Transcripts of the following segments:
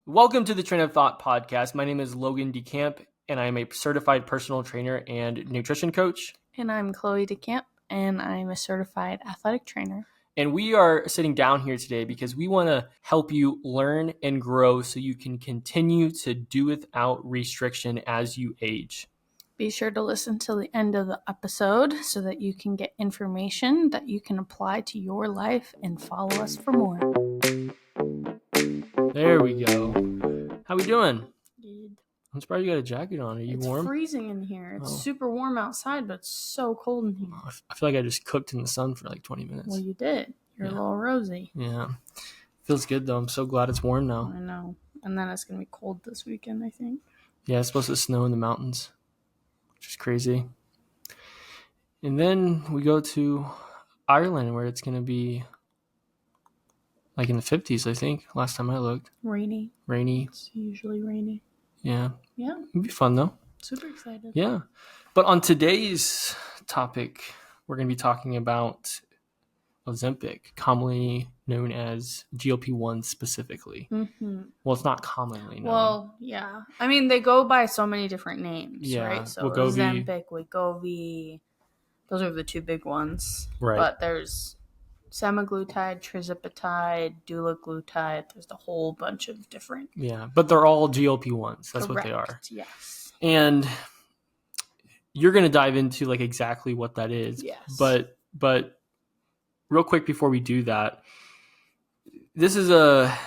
Welcome to the Train of Thought podcast. My name is Logan DeCamp, and I am a certified personal trainer and nutrition coach. And I'm Chloe DeCamp, and I'm a certified athletic trainer. And we are sitting down here today because we want to help you learn and grow so you can continue to do without restriction as you age. Be sure to listen till the end of the episode so that you can get information that you can apply to your life and follow us for more. There we go. How we doing? Good. I'm surprised you got a jacket on. Are you warm? It's freezing in here. It's super warm outside, but it's so cold in here. I feel like I just cooked in the sun for like 20 minutes. Well, you did. You're a little rosy. Yeah. Feels good, though. I'm so glad it's warm now. I know. And then it's going to be cold this weekend, I think. Yeah, it's supposed to snow in the mountains, which is crazy. And then we go to Ireland, where it's going to be like in the 50s, I think, last time I looked. Rainy. It's usually rainy. Yeah. Yeah. It'd be fun, though. Super excited. Yeah. But on today's topic, we're going to be talking about Ozempic, commonly known as GLP-1 specifically. Mm-hmm. Well, it's not commonly known. Well, yeah. I mean, they go by so many different names, right? So Wegovy. Ozempic, Wegovy, those are the two big ones. Right. But there's semaglutide, Tirzepatide, dulaglutide. There's a whole bunch of different. Yeah, but they're all GLP-1s. That's Correct. what they are. Yes. And you're going to dive into like exactly what that is. Yes. But real quick before we do that, this is a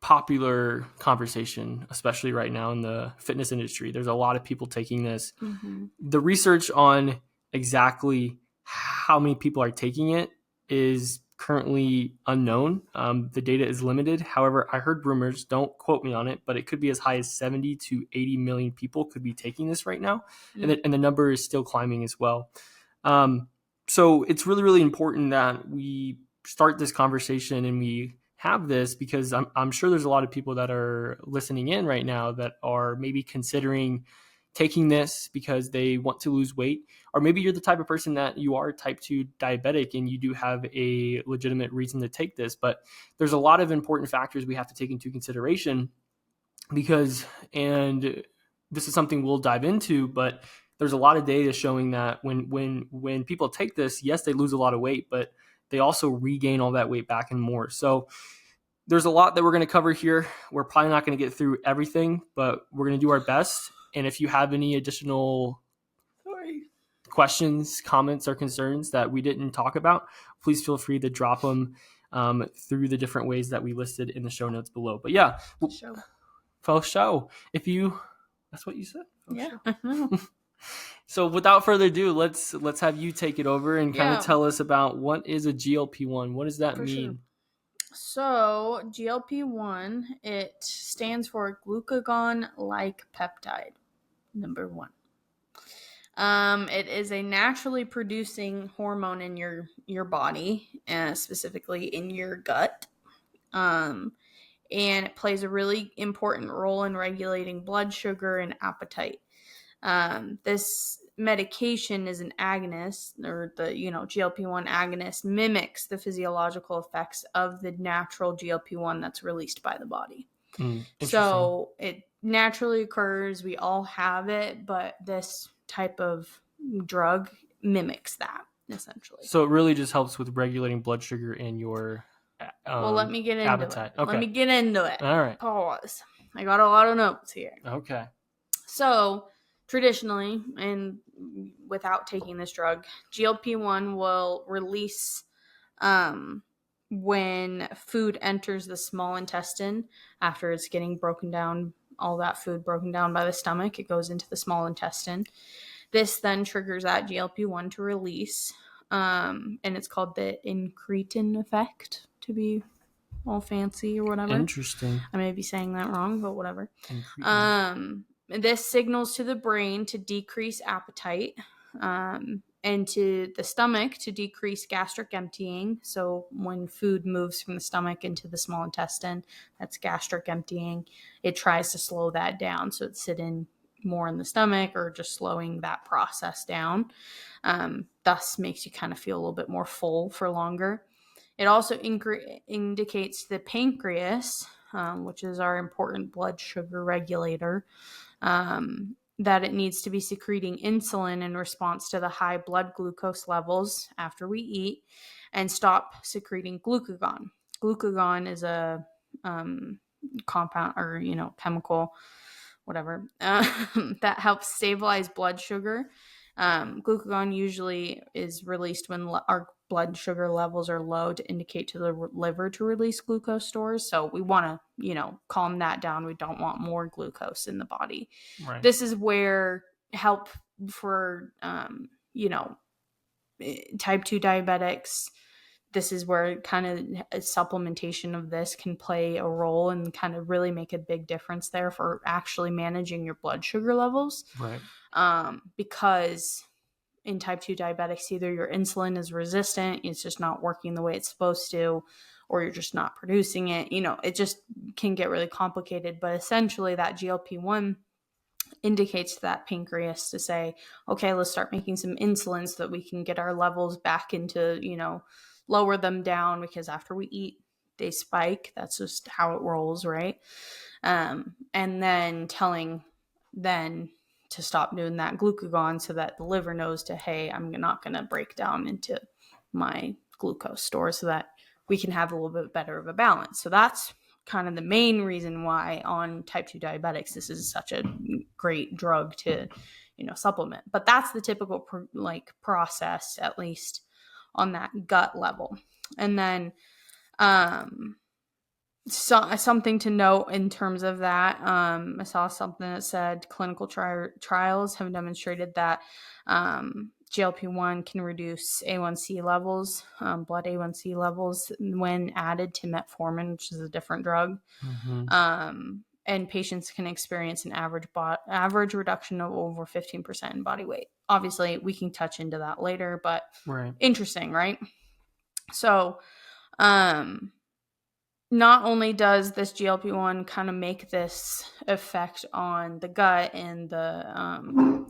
popular conversation, especially right now in the fitness industry. There's a lot of people taking this. Mm-hmm. The research on exactly how many people are taking it is currently unknown. The data is limited. However, I heard rumors, don't quote me on it, but it could be as high as 70 to 80 million people could be taking this right now. Mm-hmm. And the number is still climbing as well. So it's really, really important that we start this conversation and we have this, because I'm sure there's a lot of people that are listening in right now that are maybe considering taking this because they want to lose weight, or maybe you're the type of person that you are type 2 diabetic and you do have a legitimate reason to take this. But there's a lot of important factors we have to take into consideration because, and this is something we'll dive into, but there's a lot of data showing that when people take this, yes, they lose a lot of weight, but they also regain all that weight back and more. So there's a lot that we're going to cover here. We're probably not going to get through everything, but we're going to do our best. And if you have any additional questions, comments, or concerns that we didn't talk about, please feel free to drop them through the different ways that we listed in the show notes below. But yeah, faux show. That's what you said? Yeah. So without further ado, let's have you take it over and kind of tell us about what is a GLP-1. What does that mean? Sure. So GLP-1, it stands for glucagon-like peptide, number 1. It is a naturally producing hormone in your body, specifically in your gut. And it plays a really important role in regulating blood sugar and appetite. This medication is an agonist, or the GLP-1 agonist mimics the effects of the natural GLP-1 that's released by the body. So it naturally occurs. We all have it, but this type of drug mimics that essentially. So it really just helps with regulating blood sugar and your well, let me get into appetite. it. Okay. Let me get into it. All right. Pause. I got a lot of notes here. Okay. So traditionally, and without taking this drug, GLP-1 will release when food enters the small intestine after it's getting broken down, all that food broken down by the stomach, it goes into the small intestine. This then triggers that GLP-1 to release, and it's called the incretin effect, to be all fancy or whatever. Interesting. I may be saying that wrong, but whatever. Incretin. This signals to the brain to decrease appetite, and to the stomach to decrease gastric emptying. So when food moves from the stomach into the small intestine, that's gastric emptying. It tries to slow that down. So it's sitting more in the stomach or just slowing that process down. Thus makes you kind of feel a little bit more full for longer. It also indicates the pancreas which is our important blood sugar regulator, that it needs to be secreting insulin in response to the high blood glucose levels after we eat, and stop secreting glucagon. Glucagon is a compound, or chemical, whatever, that helps stabilize blood sugar. Glucagon usually is released when our blood sugar levels are low to indicate to the liver to release glucose stores. So we want to, calm that down. We don't want more glucose in the body. Right. This is where help for, type 2 diabetics, this is where kind of a supplementation of this can play a role and kind of really make a big difference there for actually managing your blood sugar levels. Right. Because in type 2 diabetics, either your insulin is resistant, it's just not working the way it's supposed to, or you're just not producing it. It just can get really complicated. But essentially, that GLP-1 indicates to that pancreas to say, okay, let's start making some insulin so that we can get our levels back into, lower them down, because after we eat, they spike. That's just how it rolls, right? And then telling then to stop doing that glucagon so that the liver knows to, hey, I'm not going to break down into my glucose store, so that we can have a little bit better of a balance. So that's kind of the main reason why on type 2 diabetics, this is such a great drug to, supplement. But that's the typical process, at least on that gut level. And then something to note in terms of that, I saw something that said clinical trials have demonstrated that GLP-1 can reduce A1C levels, blood A1C levels, when added to metformin, which is a different drug. And patients can experience an average reduction of over 15% in body weight. Obviously, we can touch into that later, but Right. Interesting, right? So, not only does this GLP-1 kind of make this effect on the gut and the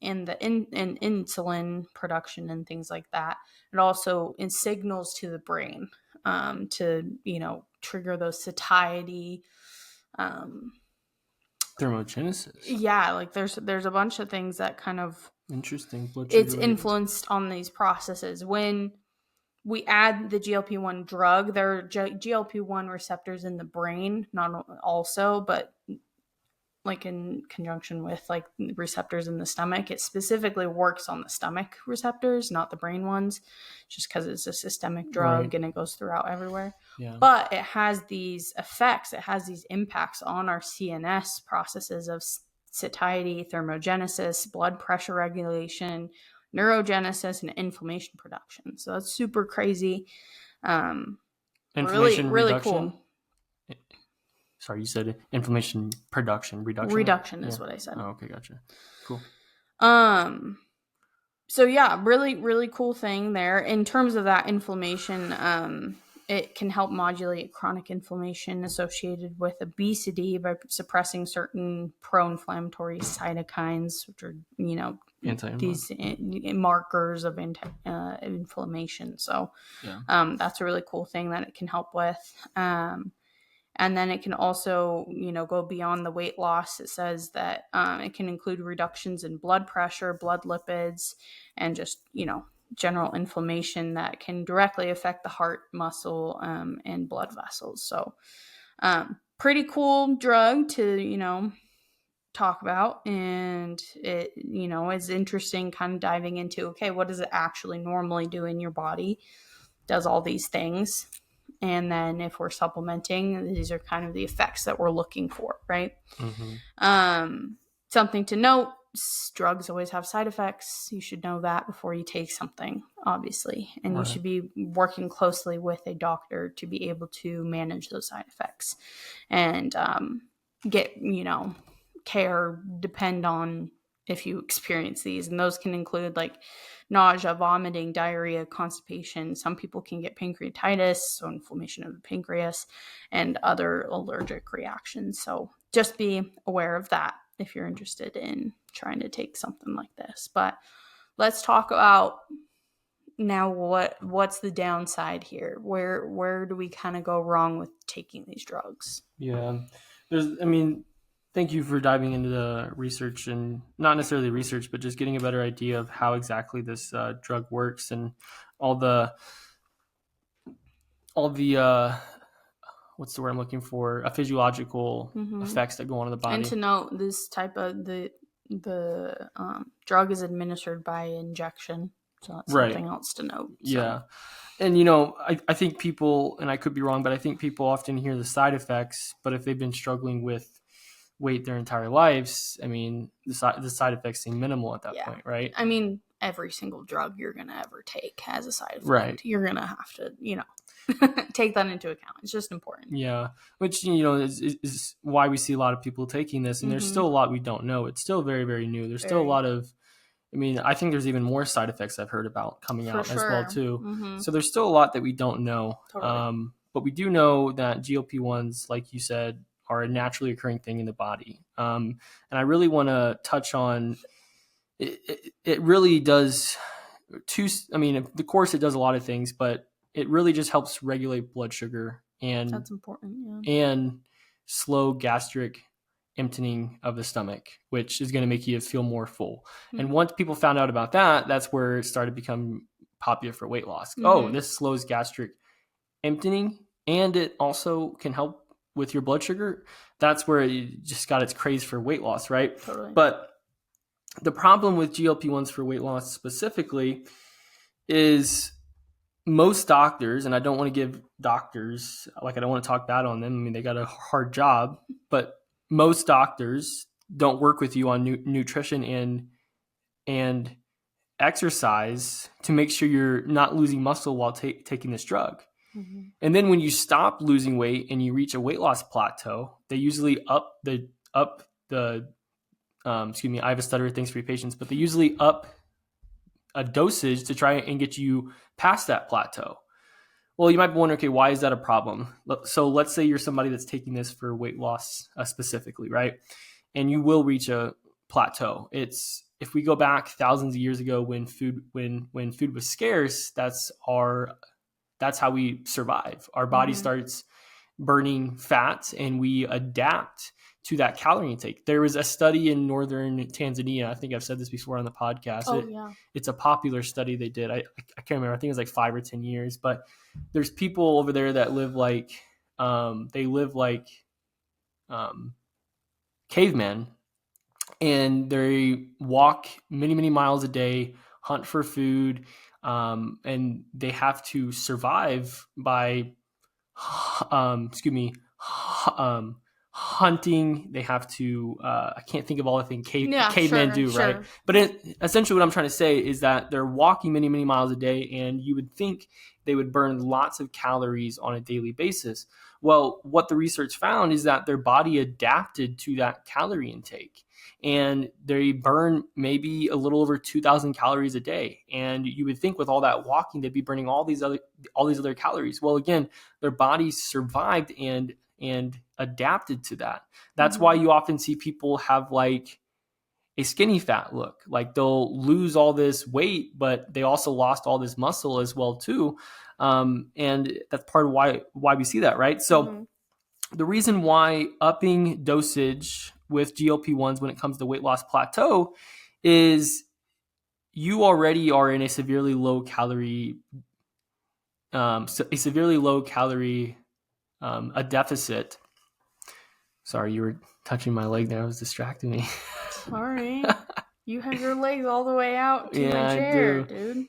insulin production and things like that, it also signals to the brain to trigger those satiety. Thermogenesis. Yeah, like there's a bunch of things that kind of Interesting. Blood sugar it's levels. influenced on these processes. When we add the GLP-1 drug, there are GLP-1 receptors in the brain, not also, but like in conjunction with like receptors in the stomach. It specifically works on the stomach receptors, not the brain ones, just because it's a systemic drug Right. and it goes throughout everywhere. Yeah. But it has these effects, it has these impacts on our CNS processes of satiety, thermogenesis, blood pressure regulation, neurogenesis, and inflammation production. So that's super crazy. Really, Inflammation really reduction. cool. Sorry, you said inflammation reduction. Reduction is what I said. Oh, okay, gotcha. Cool. So yeah, really, really cool thing there. In terms of that inflammation, it can help modulate chronic inflammation associated with obesity by suppressing certain pro-inflammatory cytokines, which are, these markers of inflammation. So that's a really cool thing that it can help with. And then it can also, go beyond the weight loss. It says that it can include reductions in blood pressure, blood lipids, and just, general inflammation that can directly affect the heart, muscle, and blood vessels. So pretty cool drug to, talk about. And it, is interesting kind of diving into, okay, what does it actually normally do in your body? Does all these things. And then if we're supplementing, these are kind of the effects that we're looking for, right? Something to note, drugs always have side effects. You should know that before you take something, obviously. And you should be working closely with a doctor to be able to manage those side effects and get, care depend on if you experience these. And those can include like nausea, vomiting, diarrhea, constipation. Some people can get pancreatitis, so inflammation of the pancreas, and other allergic reactions. So just be aware of that if you're interested in trying to take something like this. But let's talk about now what's the downside here? Where do we kind of go wrong with taking these drugs? Yeah. Thank you for diving into the research, and not necessarily research, but just getting a better idea of how exactly this drug works and all the what's the word I'm looking for? Physiological effects that go on in the body. And to note, this type of the drug is administered by injection, so that's something else to note. So. Yeah. And, I think people, and I could be wrong, but I think people often hear the side effects, but if they've been struggling with weight their entire lives, the side effects seem minimal at that point, right? Every single drug you're going to ever take has a side effect. Right. You're going to have to, take that into account. It's just important. Yeah. Which, is why we see a lot of people taking this, and there's still a lot we don't know. It's still very, very new. There's still a lot of, I think there's even more side effects I've heard about coming out as well, too. So there's still a lot that we don't know. Totally. But we do know that GLP-1s, like you said, are a naturally occurring thing in the body. And I really want to touch on it really does of course it does a lot of things, but it really just helps regulate blood sugar, and that's important, and slow gastric emptying of the stomach, which is going to make you feel more full. And once people found out about that, that's where it started to become popular for weight loss. Oh, this slows gastric emptying, and it also can help with your blood sugar. That's where it just got its craze for weight loss, right? Totally. But the problem with GLP-1s for weight loss specifically is most doctors, and I don't want to give doctors, I don't want to talk bad on them. They got a hard job, but most doctors don't work with you on nutrition and exercise to make sure you're not losing muscle while taking this drug. And then when you stop losing weight and you reach a weight loss plateau, they usually up the I have a stutter, thanks for your patience, but they usually up a dosage to try and get you past that plateau. Well, you might be wondering, okay, why is that a problem? So let's say you're somebody that's taking this for weight loss specifically, right? And you will reach a plateau. If we go back thousands of years ago when food was scarce, that's how we survive. Our body starts burning fat, and we adapt to that calorie intake. There was a study in northern Tanzania. I think I've said this before on the podcast. It's a popular study they did. I can't remember. I think it was like 5 or 10 years. But there's people over there that live like cavemen, and they walk many, many miles a day, hunt for food, and they have to survive by hunting. They have to I can't think of all the things cavemen do, right? But essentially what I'm trying to say is that they're walking many, many miles a day, and you would think they would burn lots of calories on a daily basis. Well, what the research found is that their body adapted to that calorie intake, and they burn maybe a little over 2,000 calories a day. And you would think with all that walking, they'd be burning all these other calories. Well, again, their bodies survived and adapted to that. That's why you often see people have like a skinny fat look. Like they'll lose all this weight, but they also lost all this muscle as well too. And that's part of why we see that, right? So the reason why upping dosage with GLP-1s when it comes to weight loss plateau is you already are in a severely low calorie a deficit. Sorry, you were touching my leg there. It was distracting me. Sorry. You have your legs all the way out to my chair, dude.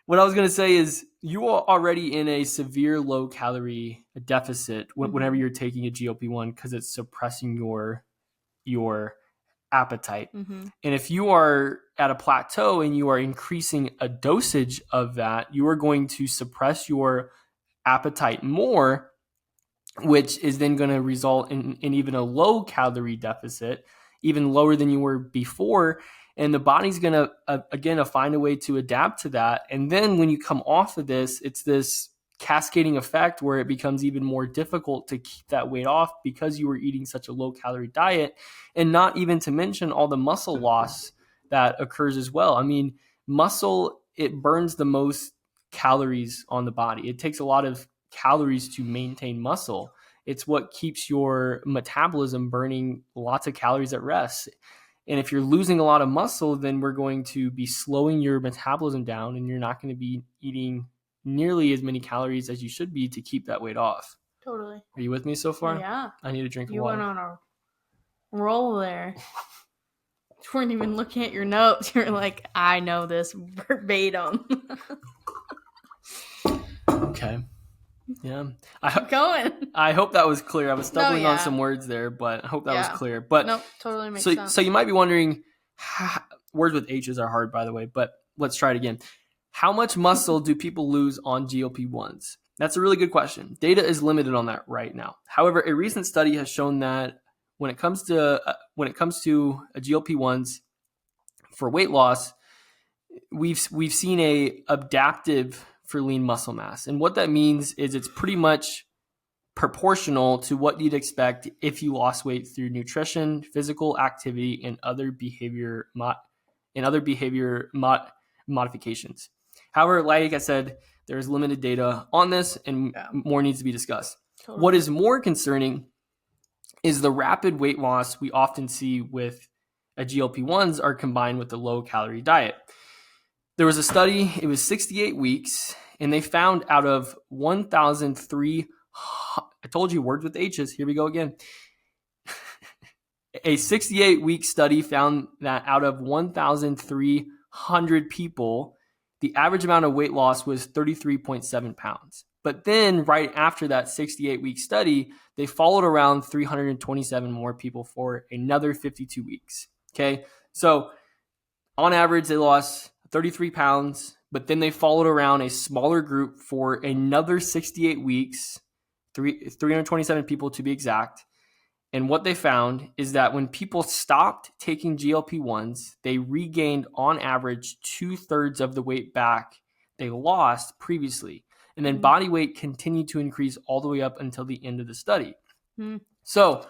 What I was going to say is you are already in a severe low calorie deficit whenever you're taking a GLP-1 because it's suppressing your appetite. And if you are at a plateau and you are increasing a dosage of that, you are going to suppress your appetite more, which is then going to result in even a low calorie deficit, even lower than you were before. And the body's going to, again, find a way to adapt to that. And then when you come off of this, it's this cascading effect where it becomes even more difficult to keep that weight off because you were eating such a low calorie diet, and not even to mention all the muscle loss that occurs as well. Muscle, it burns the most calories on the body. It takes a lot of calories to maintain muscle. It's what keeps your metabolism burning lots of calories at rest. And if you're losing a lot of muscle, then we're going to be slowing your metabolism down, and you're not going to be eating nearly as many calories as you should be to keep that weight off. Totally. Are you with me so far? Yeah. I need a drink of You water. went on a roll there. You weren't even looking at your notes. You're like, I know this verbatim. Okay. Yeah. Keep going. I hope that was clear. I was stumbling on some words there, but I hope that was clear. But nope, totally makes sense. So you might be wondering, words with H's are hard, by the way, but let's try it again. How much muscle do people lose on GLP-1s? That's a really good question. Data is limited on that right now. However, a recent study has shown that when it comes to GLP-1s for weight loss, we've seen a adaptive for lean muscle mass. And what that means is it's pretty much proportional to what you'd expect if you lost weight through nutrition, physical activity, and other behavior modifications. However, like I said, there's limited data on this, and more needs to be discussed. Totally. What is more concerning is the rapid weight loss we often see with GLP-1s are combined with the low-calorie diet. There was a study, it was 68 weeks, and they found out of 1,003, I told you words with H's, here we go again. A 68-week study found that out of 1,300 people, the average amount of weight loss was 33.7 pounds. But then right after that 68-week study, they followed around 327 more people for another 52 weeks. Okay, so on average, they lost 33 pounds, but then they followed around a smaller group for another 68 weeks, 327 people to be exact. And what they found is that when people stopped taking GLP-1s, they regained on average 2/3 of the weight back they lost previously. And then body weight continued to increase all the way up until the end of the study. So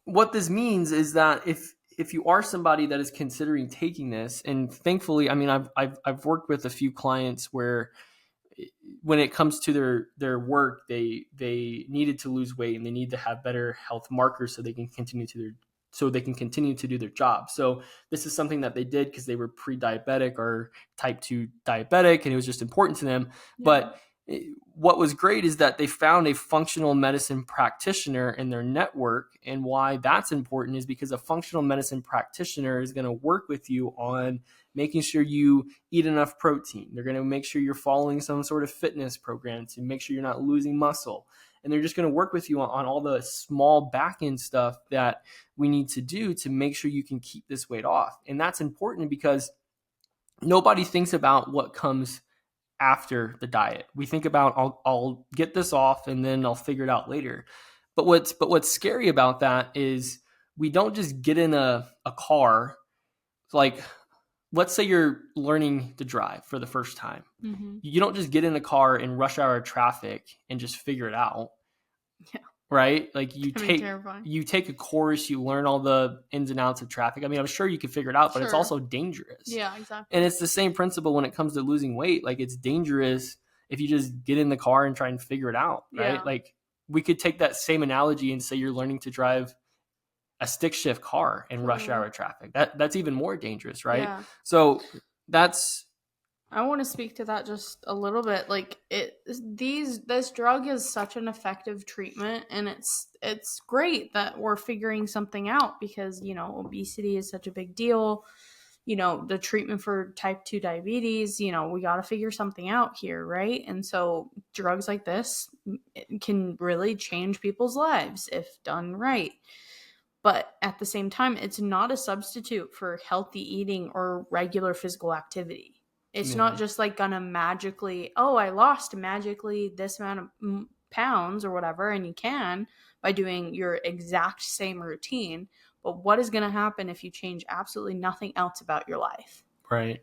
what this means is that if you are somebody that is considering taking this, and thankfully, I mean, I've worked with a few clients where when it comes to their work, they needed to lose weight and they need to have better health markers so they can continue to do their job. So this is something that they did because they were pre-diabetic or type 2 diabetic, and it was just important to them. Yeah. But what was great is that they found a functional medicine practitioner in their network. And why that's important is because a functional medicine practitioner is going to work with you on making sure you eat enough protein. They're going to make sure you're following some sort of fitness program to make sure you're not losing muscle. And they're just going to work with you on all the small back-end stuff that we need to do to make sure you can keep this weight off. And that's important because nobody thinks about what comes after the diet. We think about, I'll get this off and then I'll figure it out later. But what's scary about that is we don't just get in a car. Like, let's say you're learning to drive for the first time. Mm-hmm. You don't just get in a car in rush hour traffic and just figure it out. Yeah. Right? Like you take a course, you learn all the ins and outs of traffic. I mean, I'm sure you can figure it out, but it's also dangerous. Yeah, exactly. And it's the same principle when it comes to losing weight. Like, it's dangerous if you just get in the car and try and figure it out, right? Yeah. Like, we could take that same analogy and say you're learning to drive a stick shift car in rush hour traffic. That's even more dangerous, right? Yeah. So I want to speak to that just a little bit. Like, this drug is such an effective treatment, and it's great that we're figuring something out because, you know, obesity is such a big deal. You know, the treatment for type 2 diabetes, you know, we got to figure something out here, right? And so drugs like this can really change people's lives if done right. But at the same time, it's not a substitute for healthy eating or regular physical activity. It's not just like gonna magically, I lost magically this amount of pounds or whatever, and you can by doing your exact same routine. But what is gonna happen if you change absolutely nothing else about your life? Right.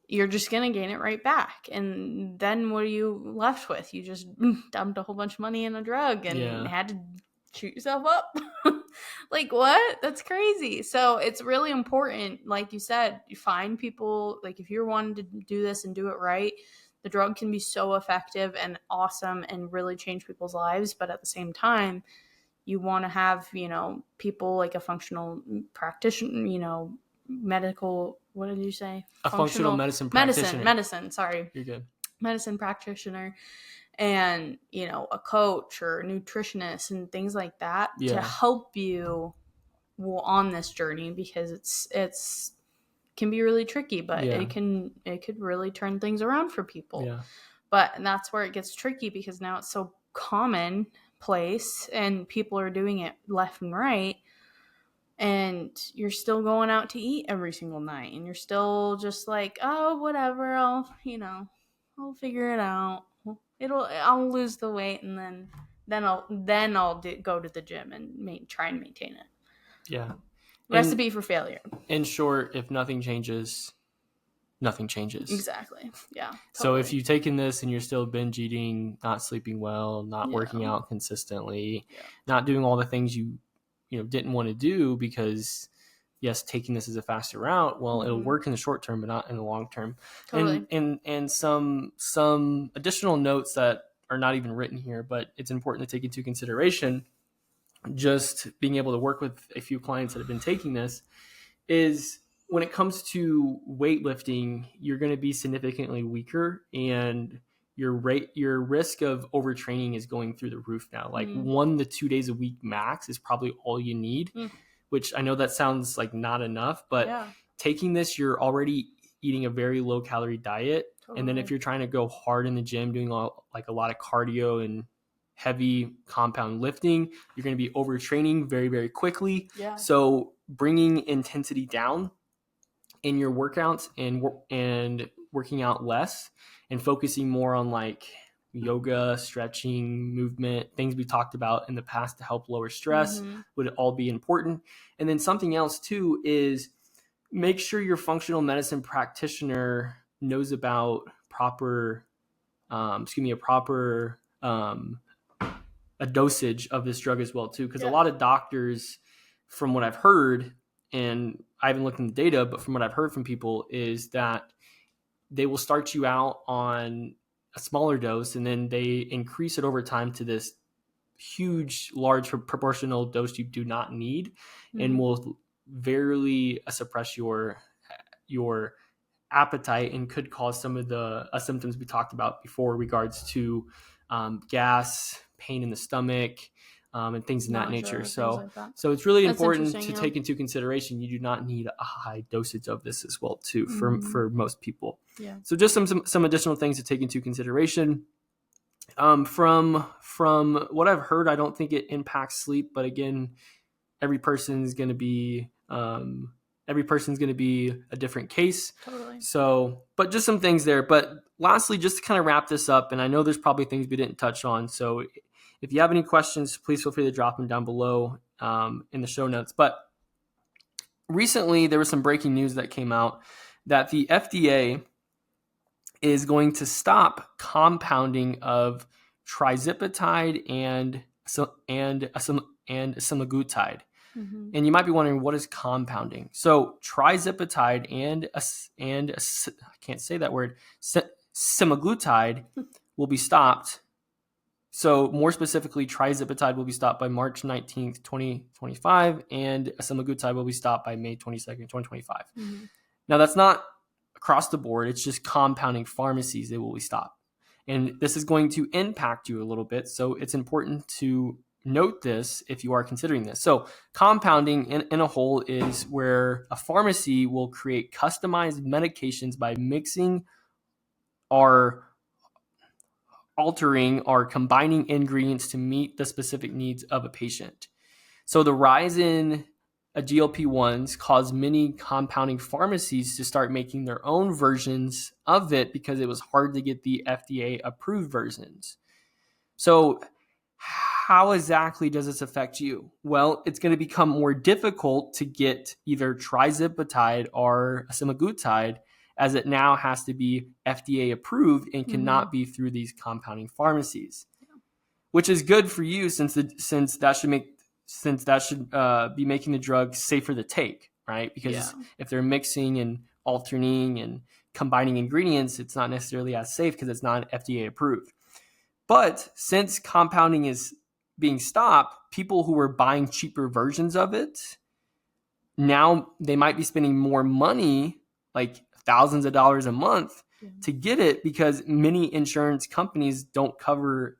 You're just gonna gain it right back. And then what are you left with? You just dumped a whole bunch of money in a drug and had to shoot yourself up. Like, what? That's crazy. So it's really important, like you said, you find people, like if you're wanting to do this and do it right, the drug can be so effective and awesome and really change people's lives, but at the same time, you want to have, people like a functional practitioner, medical, what did you say? A functional medicine practitioner. Medicine, sorry. You're good. Medicine practitioner and, a coach or a nutritionist and things like that to help you on this journey, because it's can be really tricky, but it could really turn things around for people. Yeah. But that's where it gets tricky, because now it's so commonplace and people are doing it left and right, and you're still going out to eat every single night, and you're still just like, oh, whatever, I'll figure it out. I'll lose the weight, and then I'll go to the gym and try and maintain it. Yeah. Recipe for failure. In short, if nothing changes, nothing changes. Exactly. Yeah. Totally. So if you've taken this and you're still binge eating, not sleeping well, not working out consistently, not doing all the things you didn't want to do because, yes, taking this as a faster route, well, it'll work in the short term, but not in the long term. Totally. And some additional notes that are not even written here, but it's important to take into consideration, just being able to work with a few clients that have been taking this, is when it comes to weightlifting, you're going to be significantly weaker, and your risk of overtraining is going through the roof now. Like 1 to 2 days a week max is probably all you need, which I know that sounds like not enough, but taking this, you're already eating a very low calorie diet. Totally. And then if you're trying to go hard in the gym, doing a lot of cardio and heavy compound lifting, you're going to be overtraining very, very quickly. Yeah. So bringing intensity down in your workouts and working out less and focusing more on like yoga, stretching, movement, things we talked about in the past to help lower stress would all be important. And then something else too is make sure your functional medicine practitioner knows about a dosage of this drug as well too, because a lot of doctors, from what I've heard, and I haven't looked in the data, but from what I've heard from people, is that they will start you out on a smaller dose and then they increase it over time to this large proportional dose you do not need, and will very suppress your appetite and could cause some of the symptoms we talked about before, regards to gas, pain in the stomach, and things in that nature. So it's really important to take into consideration. You do not need a high dosage of this as well too, for most people. Yeah. So just some additional things to take into consideration. From what I've heard, I don't think it impacts sleep, but again, every person's going to be a different case. Totally. So, but just some things there. But lastly, just to kind of wrap this up, and I know there's probably things we didn't touch on, so if you have any questions, please feel free to drop them down below in the show notes. But recently, there was some breaking news that came out that the FDA is going to stop compounding of Tirzepatide and semaglutide. And you might be wondering, what is compounding? So Tirzepatide and I can't say that word, semaglutide will be stopped. So more specifically, Tirzepatide will be stopped by March 19th, 2025, and semaglutide will be stopped by May 22nd, 2025. Now, that's not across the board. It's just compounding pharmacies that will be stopped. And this is going to impact you a little bit. So it's important to note this if you are considering this. So compounding in a whole is where a pharmacy will create customized medications by mixing or altering or combining ingredients to meet the specific needs of a patient. So the rise in GLP-1s caused many compounding pharmacies to start making their own versions of it because it was hard to get the FDA approved versions. So how exactly does this affect you? Well, it's going to become more difficult to get either Tirzepatide or semaglutide, as it now has to be FDA approved and cannot be through these compounding pharmacies, which is good for you since that should be making the drug safer to take, right? Because if they're mixing and alternating and combining ingredients, it's not necessarily as safe because it's not FDA approved. But since compounding is being stopped, people who were buying cheaper versions of it, now they might be spending more money, like thousands of dollars a month, to get it because many insurance companies don't cover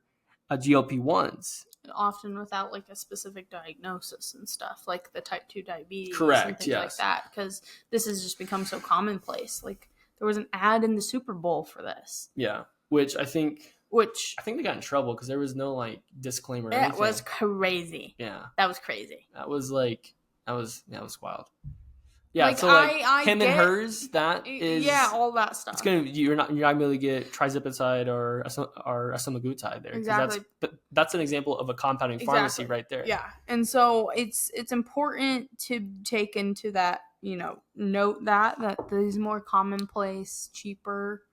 GLP-1s. Often without like a specific diagnosis and stuff, like the type 2 diabetes Correct, and things yes. like that, because this has just become so commonplace. Like there was an ad in the Super Bowl for this. Yeah, which I think they got in trouble because there was no like disclaimer. It was crazy. Yeah, that was crazy. That was wild. Yeah, like, so like I him get, and hers, that is all that stuff. It's you're not going to be able to get Tirzepatide or semaglutide there. Exactly. That's an example of a compounding pharmacy right there. Yeah, and so it's important to take into that, note that these more commonplace, cheaper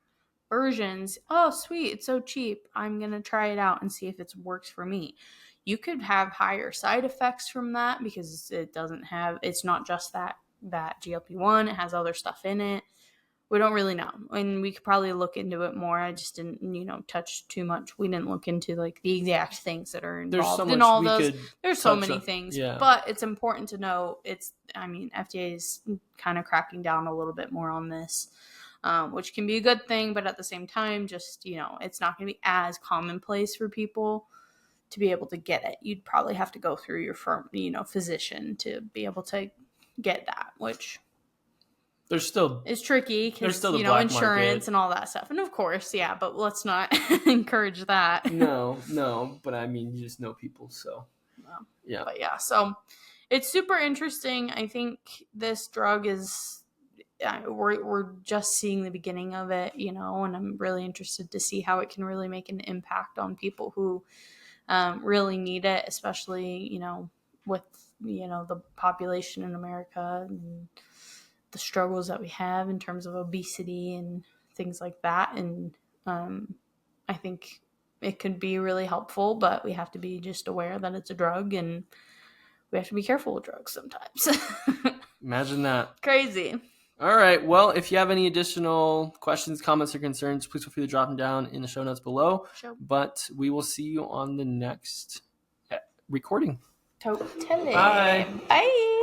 versions. Oh, sweet, it's so cheap. I'm gonna try it out and see if it works for me. You could have higher side effects from that because it's not just that GLP-1, it has other stuff in it. We don't really know, and we could probably look into it more. I just didn't, touch too much. We didn't look into like the exact things that are involved in all those. There's so many things, but it's important to know. FDA is kind of cracking down a little bit more on this, which can be a good thing, but at the same time, just it's not going to be as commonplace for people to be able to get it. You'd probably have to go through your physician to be able to get that, which it's tricky because insurance market and all that stuff. And of course, yeah, but let's not encourage that. No, but I mean, you just know people, so yeah. But yeah, so it's super interesting. I think this drug is we're just seeing the beginning of it, and I'm really interested to see how it can really make an impact on people who really need it, especially with the population in America and the struggles that we have in terms of obesity and things like that. And I think it could be really helpful, but we have to be just aware that it's a drug and we have to be careful with drugs sometimes. Imagine that. Crazy. All right. Well, if you have any additional questions, comments, or concerns, please feel free to drop them down in the show notes below. Sure. But we will see you on the next recording. Totally. Bye. Bye.